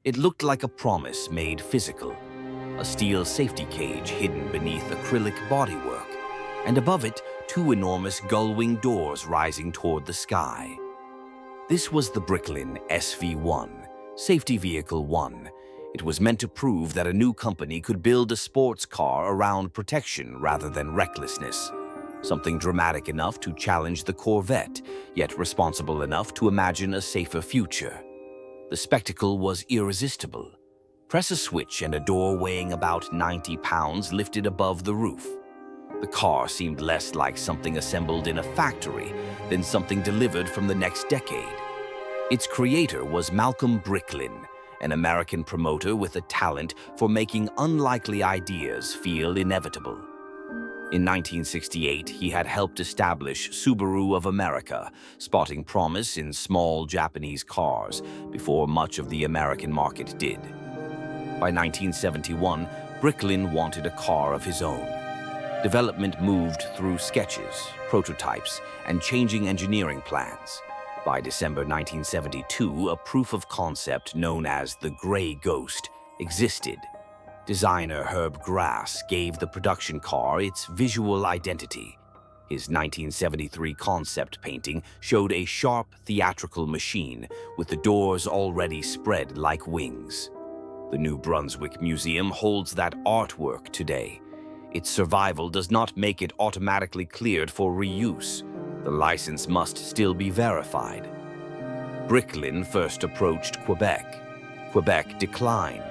It looked like a promise made physical, a steel safety cage hidden beneath acrylic bodywork, and above it, two enormous gullwing doors rising toward the sky. This was the Bricklin SV-1, Safety Vehicle 1. It was meant to prove that a new company could build a sports car around protection rather than recklessness. Something dramatic enough to challenge the Corvette, yet responsible enough to imagine a safer future. The spectacle was irresistible. Press a switch and a door weighing about 90 pounds lifted above the roof. The car seemed less like something assembled in a factory than something delivered from the next decade. Its creator was Malcolm Bricklin, an American promoter with a talent for making unlikely ideas feel inevitable. In 1968, he had helped establish Subaru of America, spotting promise in small Japanese cars before much of the American market did. By 1971, Bricklin wanted a car of his own. Development moved through sketches, prototypes, and changing engineering plans. By December 1972, a proof of concept known as the Gray Ghost existed. Designer Herb Grass gave the production car its visual identity. His 1973 concept painting showed a sharp theatrical machine with the doors already spread like wings. The New Brunswick Museum holds that artwork today. Its survival does not make it automatically cleared for reuse. The license must still be verified. Bricklin first approached Quebec. Quebec declined.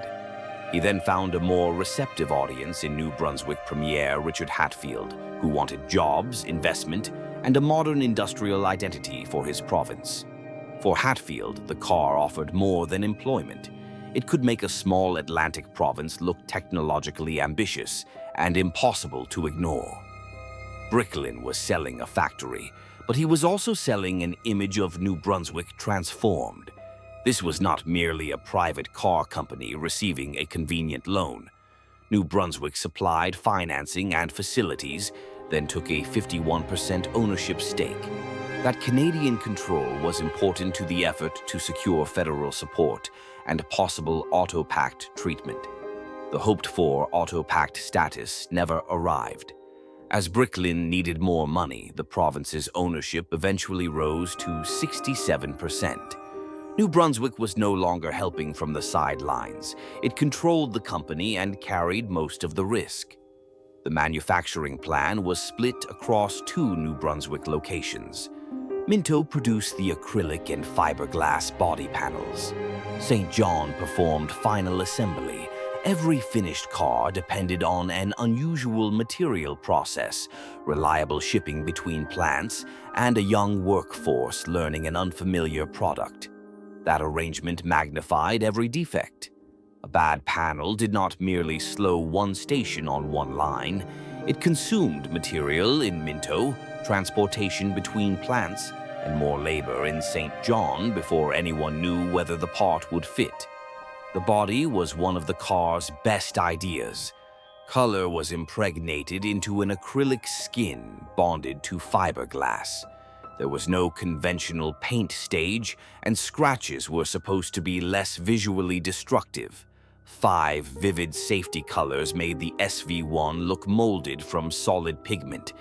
He then found a more receptive audience in New Brunswick Premier Richard Hatfield, who wanted jobs, investment, and a modern industrial identity for his province. For Hatfield, the car offered more than employment. It could make a small Atlantic province look technologically ambitious and impossible to ignore. Bricklin was selling a factory, but he was also selling an image of New Brunswick transformed. This was not merely a private car company receiving a convenient loan. New Brunswick supplied financing and facilities, then took a 51% ownership stake. That Canadian control was important to the effort to secure federal support and possible auto-pact treatment. The hoped-for auto-pact status never arrived. As Bricklin needed more money, the province's ownership eventually rose to 67%. New Brunswick was no longer helping from the sidelines. It controlled the company and carried most of the risk. The manufacturing plan was split across two New Brunswick locations. Minto produced the acrylic and fiberglass body panels. St. John performed final assembly. Every finished car depended on an unusual material process, reliable shipping between plants, and a young workforce learning an unfamiliar product. That arrangement magnified every defect. A bad panel did not merely slow one station on one line. It consumed material in Minto, transportation between plants, and more labor in St. John before anyone knew whether the part would fit. The body was one of the car's best ideas. Color was impregnated into an acrylic skin bonded to fiberglass. There was no conventional paint stage, and scratches were supposed to be less visually destructive. 5 vivid safety colors made the SV-1 look molded from solid pigment,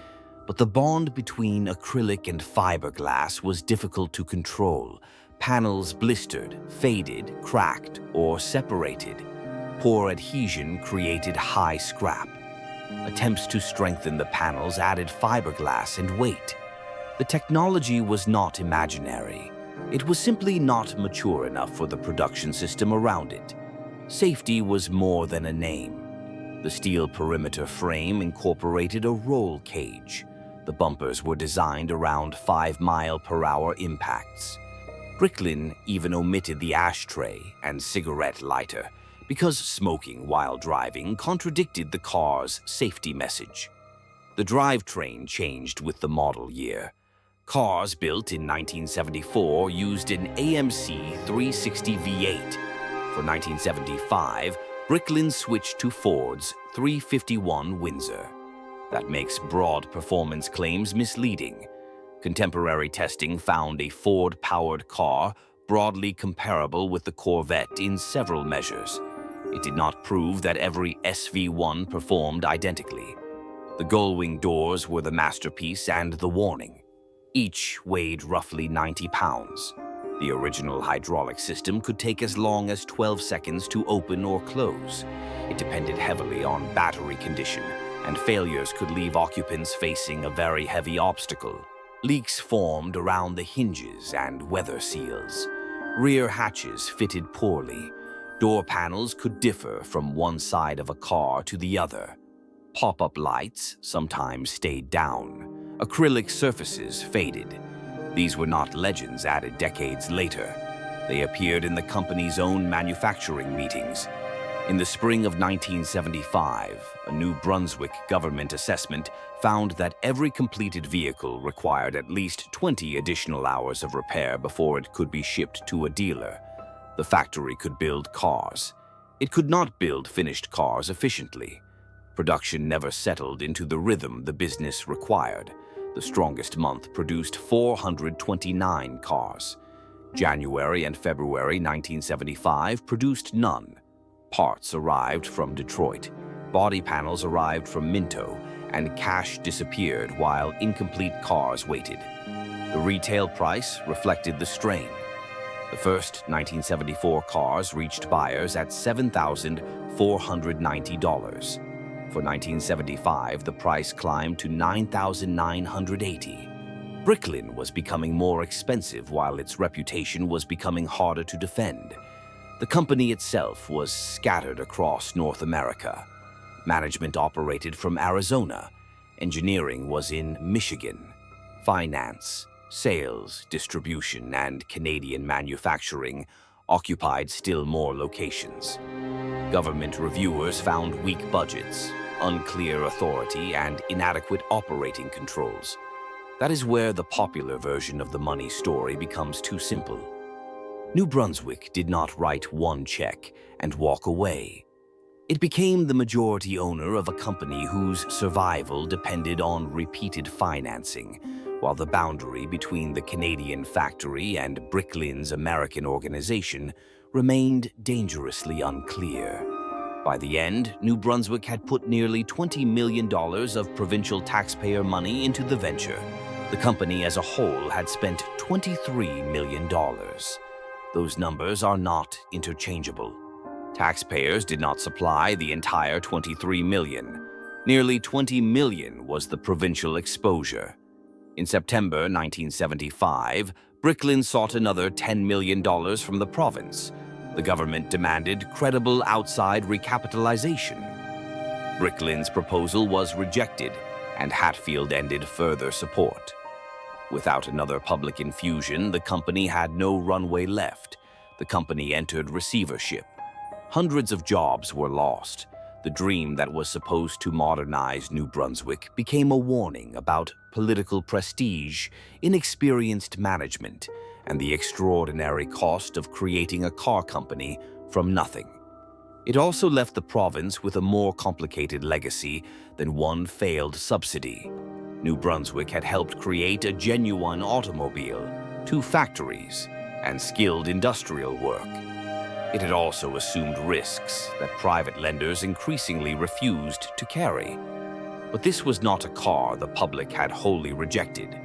but the bond between acrylic and fiberglass was difficult to control. Panels blistered, faded, cracked, or separated. Poor adhesion created high scrap. Attempts to strengthen the panels added fiberglass and weight. The technology was not imaginary. It was simply not mature enough for the production system around it. Safety was more than a name. The steel perimeter frame incorporated a roll cage. The bumpers were designed around 5-mile-per-hour impacts. Bricklin even omitted the ashtray and cigarette lighter because smoking while driving contradicted the car's safety message. The drivetrain changed with the model year. Cars built in 1974 used an AMC 360 V8. For 1975, Bricklin switched to Ford's 351 Windsor. That makes broad performance claims misleading. Contemporary testing found a Ford-powered car broadly comparable with the Corvette in several measures. It did not prove that every SV-1 performed identically. The gullwing doors were the masterpiece and the warning. Each weighed roughly 90 pounds. The original hydraulic system could take as long as 12 seconds to open or close. It depended heavily on battery condition, and failures could leave occupants facing a very heavy obstacle. Leaks formed around the hinges and weather seals. Rear hatches fitted poorly. Door panels could differ from one side of a car to the other. Pop-up lights sometimes stayed down. Acrylic surfaces faded. These were not legends added decades later. They appeared in the company's own manufacturing meetings. In the spring of 1975, a New Brunswick government assessment found that every completed vehicle required at least 20 additional hours of repair before it could be shipped to a dealer. The factory could build cars. It could not build finished cars efficiently. Production never settled into the rhythm the business required. The strongest month produced 429 cars. January and February 1975 produced none. Parts arrived from Detroit. Body panels arrived from Minto, and cash disappeared while incomplete cars waited. The retail price reflected the strain. The first 1974 cars reached buyers at $7,490. For 1975, the price climbed to $9,980. Bricklin was becoming more expensive while its reputation was becoming harder to defend. The company itself was scattered across North America. Management operated from Arizona. Engineering was in Michigan. Finance, sales, distribution, and Canadian manufacturing occupied still more locations. Government reviewers found weak budgets, unclear authority, and inadequate operating controls. That is where the popular version of the money story becomes too simple. New Brunswick did not write one check and walk away. It became the majority owner of a company whose survival depended on repeated financing, while the boundary between the Canadian factory and Bricklin's American organization remained dangerously unclear. By the end, New Brunswick had put nearly $20 million of provincial taxpayer money into the venture. The company as a whole had spent $23 million. Those numbers are not interchangeable. Taxpayers did not supply the entire $23 million. Nearly $20 million was the provincial exposure. In September 1975, Bricklin sought another $10 million from the province. The government demanded credible outside recapitalization. Bricklin's proposal was rejected, and Hatfield ended further support. Without another public infusion, the company had no runway left. The company entered receivership. Hundreds of jobs were lost. The dream that was supposed to modernize New Brunswick became a warning about political prestige, inexperienced management, and the extraordinary cost of creating a car company from nothing. It also left the province with a more complicated legacy than one failed subsidy. New Brunswick had helped create a genuine automobile, 2 factories, and skilled industrial work. It had also assumed risks that private lenders increasingly refused to carry. But this was not a car the public had wholly rejected.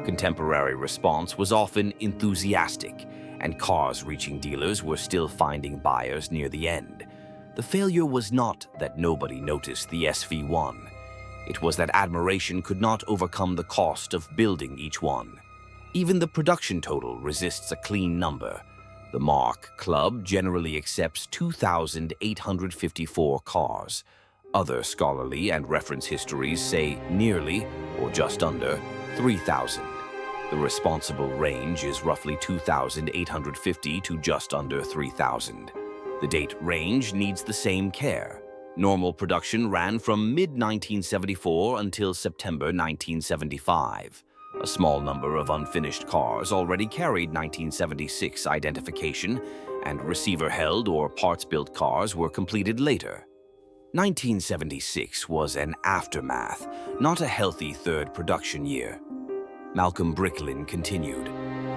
Contemporary response was often enthusiastic, and cars reaching dealers were still finding buyers near the end. The failure was not that nobody noticed the SV-1. It was that admiration could not overcome the cost of building each one. Even the production total resists a clean number. The Mark Club generally accepts 2,854 cars. Other scholarly and reference histories say nearly, or just under, 3,000. The responsible range is roughly 2,850 to just under 3,000. The date range needs the same care. Normal production ran from mid-1974 until September 1975. A small number of unfinished cars already carried 1976 identification, and receiver-held or parts-built cars were completed later. 1976 was an aftermath, not a healthy third production year. Malcolm Bricklin continued.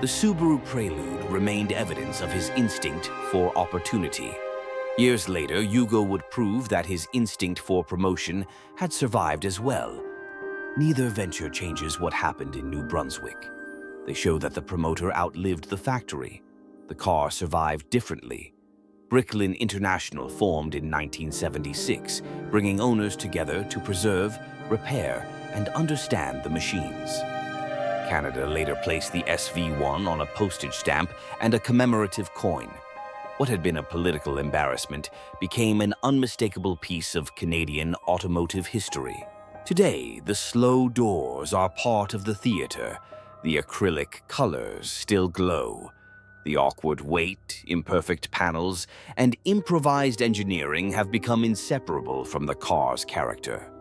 The Subaru Prelude remained evidence of his instinct for opportunity. Years later, Yugo would prove that his instinct for promotion had survived as well. Neither venture changes what happened in New Brunswick. They show that the promoter outlived the factory. The car survived differently. Bricklin International formed in 1976, bringing owners together to preserve, repair, and understand the machines. Canada later placed the SV-1 on a postage stamp and a commemorative coin. What had been a political embarrassment became an unmistakable piece of Canadian automotive history. Today, the slow doors are part of the theater. The acrylic colors still glow. The awkward weight, imperfect panels, and improvised engineering have become inseparable from the car's character.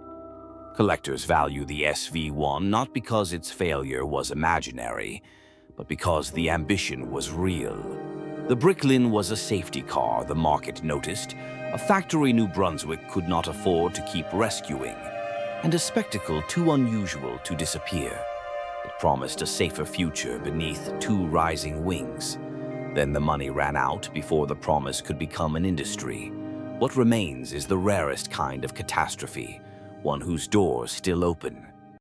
Collectors value the SV-1 not because its failure was imaginary, but because the ambition was real. The Bricklin was a safety car the market noticed, a factory New Brunswick could not afford to keep rescuing, and a spectacle too unusual to disappear. It promised a safer future beneath two rising wings. Then the money ran out before the promise could become an industry. What remains is the rarest kind of catastrophe, one whose doors still open,